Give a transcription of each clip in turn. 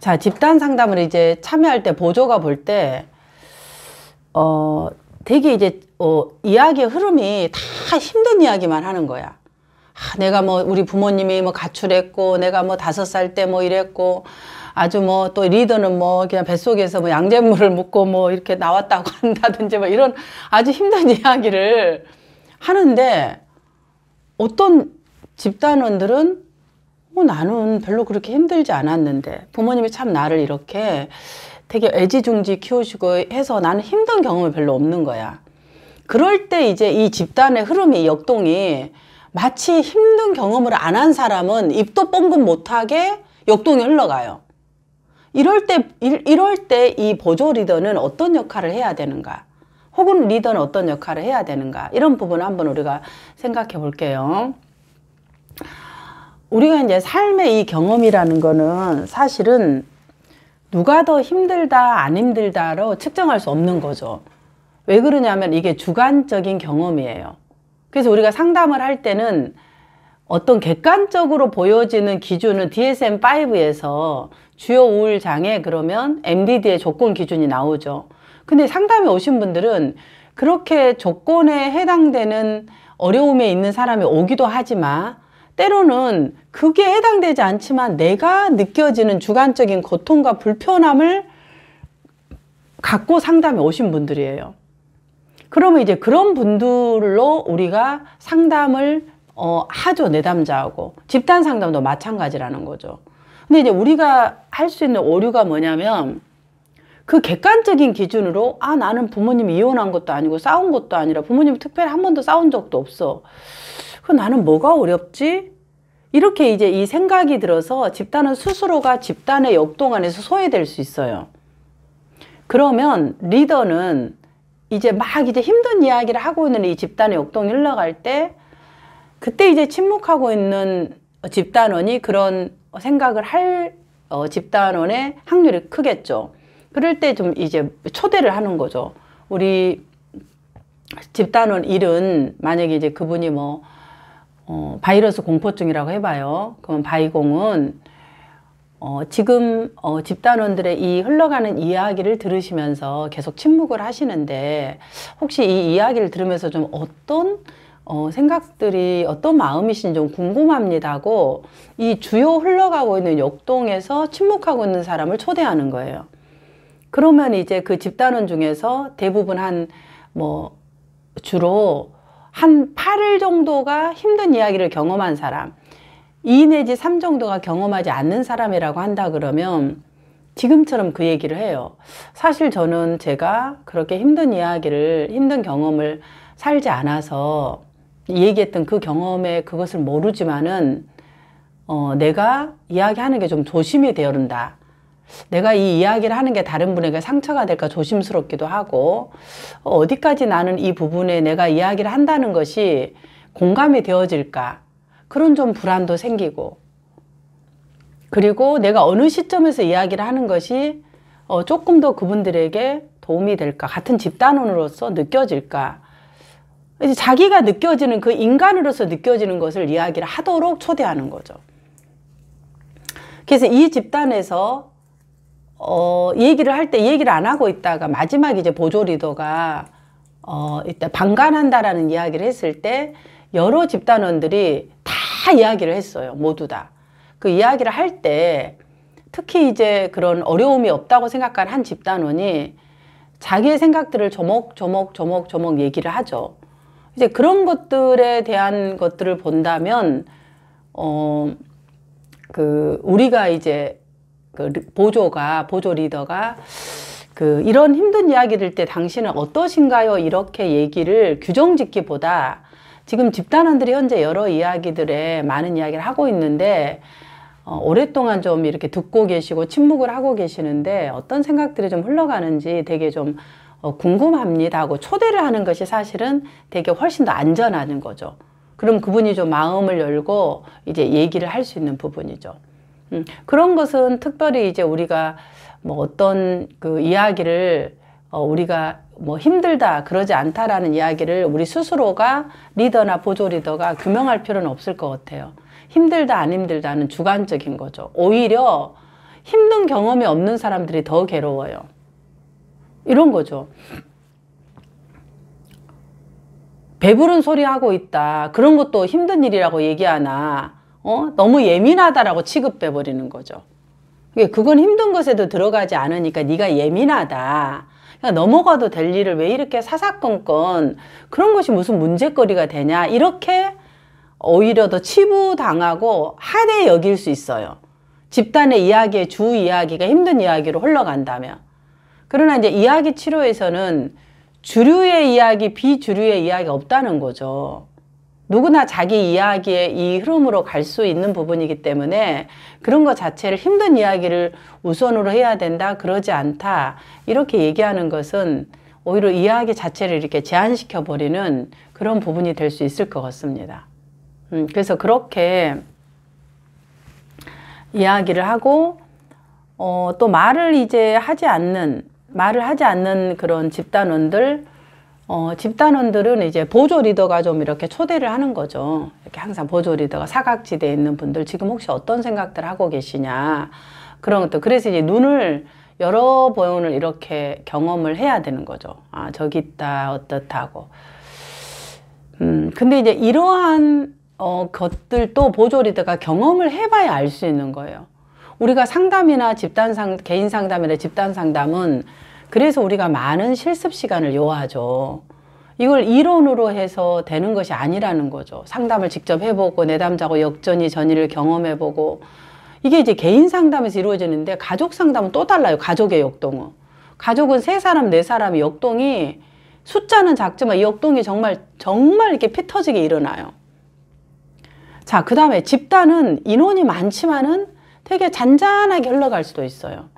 자, 집단 상담을 이제 참여할 때 보조가 볼 때, 되게 이제, 이야기의 흐름이 다 힘든 이야기만 하는 거야. 내가 뭐, 우리 부모님이 뭐 가출했고, 내가 뭐 5살 때 뭐 이랬고, 아주 뭐 또 리더는 뭐 그냥 뱃속에서 뭐 양잿물을 묻고 뭐 이렇게 나왔다고 한다든지 뭐 이런 아주 힘든 이야기를 하는데, 어떤 집단원들은 나는 별로 그렇게 힘들지 않았는데 부모님이 참 나를 이렇게 되게 애지중지 키우시고 해서 나는 힘든 경험이 별로 없는 거야. 그럴 때 이제 이 집단의 흐름이 역동이 마치 힘든 경험을 안 한 사람은 입도 뻥긋 못하게 역동이 흘러가요. 이럴 때 이 보조 리더는 어떤 역할을 해야 되는가? 혹은 리더는 어떤 역할을 해야 되는가? 이런 부분을 한번 우리가 생각해 볼게요. 우리가 이제 삶의 이 경험이라는 거는 사실은 누가 더 힘들다, 안 힘들다로 측정할 수 없는 거죠. 왜 그러냐면 이게 주관적인 경험이에요. 그래서 우리가 상담을 할 때는 어떤 객관적으로 보여지는 기준은 DSM-5에서 주요 우울 장애 그러면 MDD의 조건 기준이 나오죠. 근데 상담에 오신 분들은 그렇게 조건에 해당되는 어려움에 있는 사람이 오기도 하지만 때로는 그게 해당되지 않지만 내가 느껴지는 주관적인 고통과 불편함을 갖고 상담에 오신 분들이에요. 그러면 이제 그런 분들로 우리가 상담을 하죠. 내담자하고. 집단 상담도 마찬가지라는 거죠. 근데 이제 우리가 할 수 있는 오류가 뭐냐면 그 객관적인 기준으로 나는 부모님이 이혼한 것도 아니고 싸운 것도 아니라 부모님이 특별히 한 번도 싸운 적도 없어. 나는 뭐가 어렵지? 이렇게 이제 이 생각이 들어서 집단은 스스로가 집단의 역동 안에서 소외될 수 있어요. 그러면 리더는 이제 막 이제 힘든 이야기를 하고 있는 이 집단의 역동이 흘러갈 때 그때 이제 침묵하고 있는 집단원이 그런 생각을 할 집단원의 확률이 크겠죠. 그럴 때 좀 이제 초대를 하는 거죠. 우리 집단원 1은 만약에 이제 그분이 뭐 바이러스 공포증이라고 해봐요. 그럼 바이공은 지금 집단원들의 이 흘러가는 이야기를 들으시면서 계속 침묵을 하시는데 혹시 이 이야기를 들으면서 좀 어떤 생각들이 어떤 마음이신지 좀 궁금합니다고 이 주요 흘러가고 있는 역동에서 침묵하고 있는 사람을 초대하는 거예요. 그러면 이제 그 집단원 중에서 대부분 주로 한 8일 정도가 힘든 이야기를 경험한 사람, 2 내지 3 정도가 경험하지 않는 사람이라고 한다 그러면 지금처럼 그 얘기를 해요. 사실 저는 제가 그렇게 힘든 경험을 살지 않아서 얘기했던 그 경험에 그것을 모르지만은 내가 이야기하는 게 좀 조심이 되어른다. 내가 이 이야기를 하는 게 다른 분에게 상처가 될까 조심스럽기도 하고 어디까지 나는 이 부분에 내가 이야기를 한다는 것이 공감이 되어질까 그런 좀 불안도 생기고 그리고 내가 어느 시점에서 이야기를 하는 것이 조금 더 그분들에게 도움이 될까 같은 집단원으로서 느껴질까 이제 자기가 느껴지는 그 인간으로서 느껴지는 것을 이야기를 하도록 초대하는 거죠. 그래서 이 집단에서 얘기를 할 때 얘기를 안 하고 있다가 마지막 이제 보조 리더가 이때 방관한다라는 이야기를 했을 때 여러 집단원들이 다 이야기를 했어요. 모두 다. 그 이야기를 할 때 특히 이제 그런 어려움이 없다고 생각한 한 집단원이 자기의 생각들을 조목조목 얘기를 하죠. 이제 그런 것들에 대한 것들을 본다면 우리가 이제 보조 리더가 이런 힘든 이야기 들 때 당신은 어떠신가요? 이렇게 얘기를 규정짓기보다 지금 집단원들이 현재 여러 이야기들에 많은 이야기를 하고 있는데 오랫동안 좀 이렇게 듣고 계시고 침묵을 하고 계시는데 어떤 생각들이 좀 흘러가는지 되게 좀 궁금합니다 하고 초대를 하는 것이 사실은 되게 훨씬 더 안전한 거죠. 그럼 그분이 좀 마음을 열고 이제 얘기를 할 수 있는 부분이죠. 그런 것은 특별히 이제 우리가 뭐 어떤 그 이야기를 우리가 뭐 힘들다 그러지 않다라는 이야기를 우리 스스로가 리더나 보조 리더가 규명할 필요는 없을 것 같아요. 힘들다 안 힘들다는 주관적인 거죠. 오히려 힘든 경험이 없는 사람들이 더 괴로워요. 이런 거죠. 배부른 소리 하고 있다. 그런 것도 힘든 일이라고 얘기하나, 너무 예민하다라고 취급해 버리는 거죠. 그건 힘든 것에도 들어가지 않으니까 네가 예민하다. 그냥 넘어가도 될 일을 왜 이렇게 사사건건 그런 것이 무슨 문제거리가 되냐. 이렇게 오히려 더 치부당하고 하대 여길 수 있어요. 집단의 이야기의 주 이야기가 힘든 이야기로 흘러간다면. 그러나 이제 이야기 치료에서는 주류의 이야기, 비주류의 이야기가 없다는 거죠. 누구나 자기 이야기의 이 흐름으로 갈 수 있는 부분이기 때문에 그런 것 자체를 힘든 이야기를 우선으로 해야 된다, 그러지 않다, 이렇게 얘기하는 것은 오히려 이야기 자체를 이렇게 제한시켜 버리는 그런 부분이 될 수 있을 것 같습니다. 그래서 그렇게 이야기를 하고 또 말을 하지 않는 그런 집단원들은 이제 보조 리더가 좀 이렇게 초대를 하는 거죠. 이렇게 항상 보조 리더가 사각지대에 있는 분들 지금 혹시 어떤 생각들 하고 계시냐, 그런 것도. 그래서 이제 눈을 여러 번을 이렇게 경험을 해야 되는 거죠. 아, 저기 있다, 어떻다고. 근데 이제 이러한 것들도 보조 리더가 경험을 해봐야 알 수 있는 거예요. 우리가 상담이나 개인 상담이나 집단 상담은 그래서 우리가 많은 실습 시간을 요하죠. 이걸 이론으로 해서 되는 것이 아니라는 거죠. 상담을 직접 해보고 내담자고 역전이 전이를 경험해보고, 이게 이제 개인 상담에서 이루어지는데 가족 상담은 또 달라요. 가족의 역동은. 가족은 3사람, 4사람의 역동이 숫자는 작지만 이 역동이 정말 이렇게 피 터지게 일어나요. 자, 그 다음에 집단은 인원이 많지만은 되게 잔잔하게 흘러갈 수도 있어요.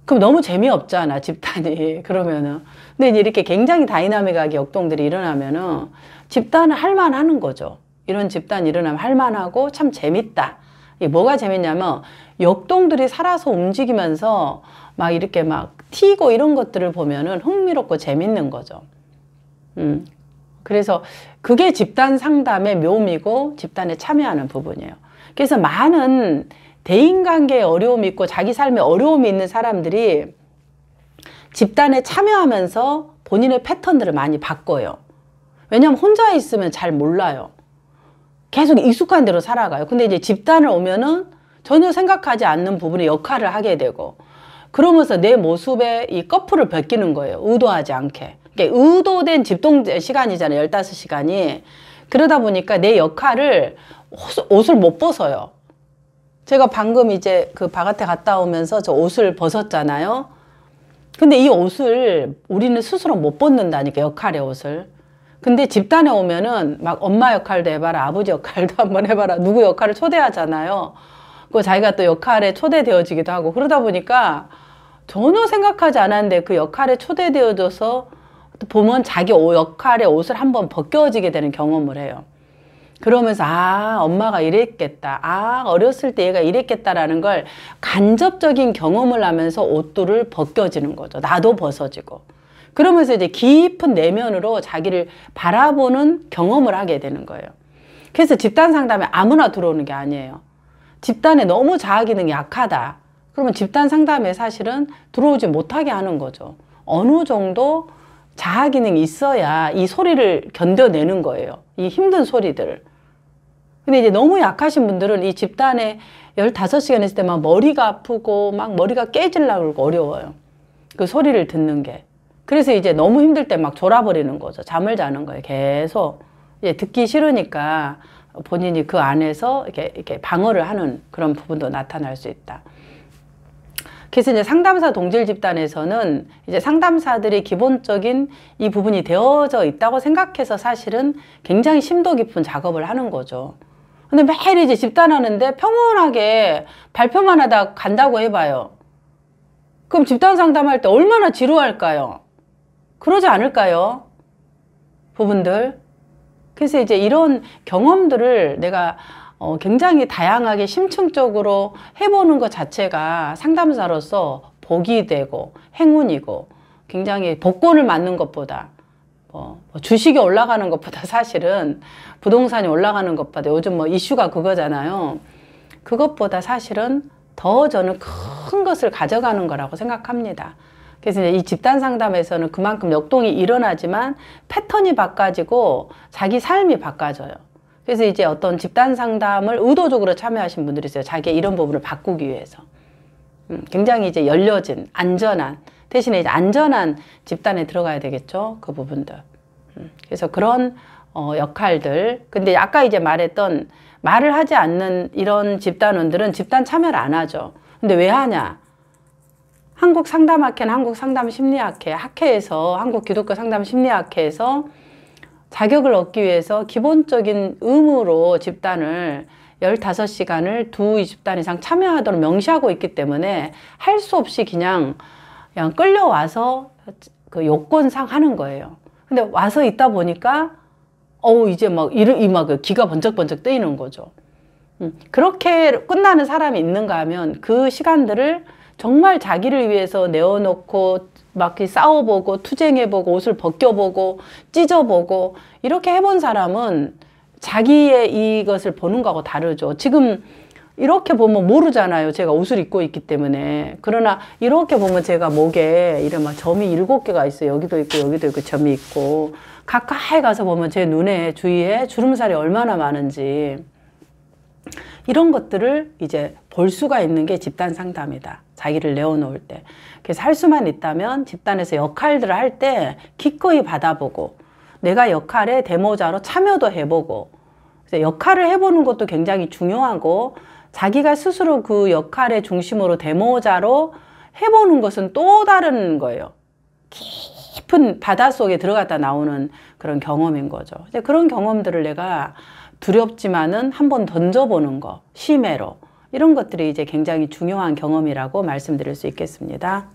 그럼 너무 재미없잖아, 집단이. 그러면은. 근데 이렇게 굉장히 다이나믹하게 역동들이 일어나면은 집단은 할만하는 거죠. 이런 집단이 일어나면 할만하고 참 재밌다. 이게 뭐가 재밌냐면 역동들이 살아서 움직이면서 막 이렇게 막 튀고 이런 것들을 보면은 흥미롭고 재밌는 거죠. 그래서 그게 집단 상담의 묘미고 집단에 참여하는 부분이에요. 그래서 많은 대인관계에 어려움이 있고 자기 삶에 어려움이 있는 사람들이 집단에 참여하면서 본인의 패턴들을 많이 바꿔요. 왜냐하면 혼자 있으면 잘 몰라요. 계속 익숙한 대로 살아가요. 근데 이제 집단을 오면은 전혀 생각하지 않는 부분의 역할을 하게 되고, 그러면서 내 모습에 이 꺼풀을 벗기는 거예요. 의도하지 않게. 그러니까 의도된 집동 시간이잖아요. 15시간이. 그러다 보니까 내 역할을, 옷을 못 벗어요. 제가 방금 이제 그 바깥에 갔다 오면서 저 옷을 벗었잖아요. 근데 이 옷을 우리는 스스로 못 벗는다니까, 역할의 옷을. 근데 집단에 오면은 막 엄마 역할도 해봐라, 아버지 역할도 한번 해봐라, 누구 역할을 초대하잖아요. 그 자기가 또 역할에 초대되어지기도 하고, 그러다 보니까 전혀 생각하지 않았는데 그 역할에 초대되어져서 또 보면 자기 역할의 옷을 한번 벗겨지게 되는 경험을 해요. 그러면서 아, 엄마가 이랬겠다, 아, 어렸을 때 얘가 이랬겠다라는 걸 간접적인 경험을 하면서 옷들을 벗겨지는 거죠. 나도 벗어지고. 그러면서 이제 깊은 내면으로 자기를 바라보는 경험을 하게 되는 거예요. 그래서 집단 상담에 아무나 들어오는 게 아니에요. 집단에 너무 자아 기능이 약하다. 그러면 집단 상담에 사실은 들어오지 못하게 하는 거죠. 어느 정도 자아 기능이 있어야 이 소리를 견뎌내는 거예요. 이 힘든 소리들을. 근데 이제 너무 약하신 분들은 이 집단에 15시간 있을 때 막 머리가 아프고 막 머리가 깨질라고 그러고 어려워요. 그 소리를 듣는 게. 그래서 이제 너무 힘들 때 막 졸아버리는 거죠. 잠을 자는 거예요. 계속. 이제 듣기 싫으니까 본인이 그 안에서 이렇게 방어를 하는 그런 부분도 나타날 수 있다. 그래서 이제 상담사 동질 집단에서는 이제 상담사들이 기본적인 이 부분이 되어져 있다고 생각해서 사실은 굉장히 심도 깊은 작업을 하는 거죠. 근데 매일 이제 집단하는데 평온하게 발표만 하다 간다고 해봐요. 그럼 집단 상담할 때 얼마나 지루할까요? 그러지 않을까요? 부분들. 그래서 이제 이런 경험들을 내가 굉장히 다양하게 심층적으로 해보는 것 자체가 상담사로서 복이 되고 행운이고, 굉장히 복권을 맞는 것보다 주식이 올라가는 것보다, 사실은 부동산이 올라가는 것보다, 요즘 뭐 이슈가 그거잖아요. 그것보다 사실은 더 저는 큰 것을 가져가는 거라고 생각합니다. 그래서 이제 이 집단 상담에서는 그만큼 역동이 일어나지만 패턴이 바꿔지고 자기 삶이 바꿔져요. 그래서 이제 어떤 집단 상담을 의도적으로 참여하신 분들이 있어요. 자기의 이런 부분을 바꾸기 위해서. 굉장히 이제 열려진, 안전한, 대신에 이제 안전한 집단에 들어가야 되겠죠. 그 부분들. 그래서 그런 역할들. 근데 아까 이제 말했던 말을 하지 않는 이런 집단원들은 집단 참여를 안 하죠. 근데 왜 하냐? 한국상담학회는 한국상담심리학회, 학회에서, 한국기독교상담심리학회에서 자격을 얻기 위해서 기본적인 의무로 집단을 15시간을 두 집단 이상 참여하도록 명시하고 있기 때문에 할 수 없이 그냥 끌려와서 그 요건상 하는 거예요. 근데 와서 있다 보니까 이제 막 기가 번쩍번쩍 뜨이는 거죠. 그렇게 끝나는 사람이 있는가 하면 그 시간들을 정말 자기를 위해서 내어놓고 막 싸워보고 투쟁해보고 옷을 벗겨보고 찢어보고 이렇게 해본 사람은 자기의 이것을 보는 거하고 다르죠. 지금 이렇게 보면 모르잖아요. 제가 옷을 입고 있기 때문에. 그러나 이렇게 보면 제가 목에 이런 막 점이 7개가 있어요. 여기도 있고 여기도 있고 점이 있고 가까이 가서 보면 제 눈에 주위에 주름살이 얼마나 많은지 이런 것들을 이제 볼 수가 있는 게 집단 상담이다. 자기를 내어놓을 때. 그래서 할 수만 있다면 집단에서 역할들을 할 때 기꺼이 받아보고 내가 역할의 대모자로 참여도 해보고 그래서 역할을 해보는 것도 굉장히 중요하고 자기가 스스로 그 역할의 중심으로 대모자로 해보는 것은 또 다른 거예요. 깊은 바닷속에 들어갔다 나오는 그런 경험인 거죠. 이제 그런 경험들을 내가 두렵지만은 한번 던져보는 거, 심해로. 이런 것들이 이제 굉장히 중요한 경험이라고 말씀드릴 수 있겠습니다.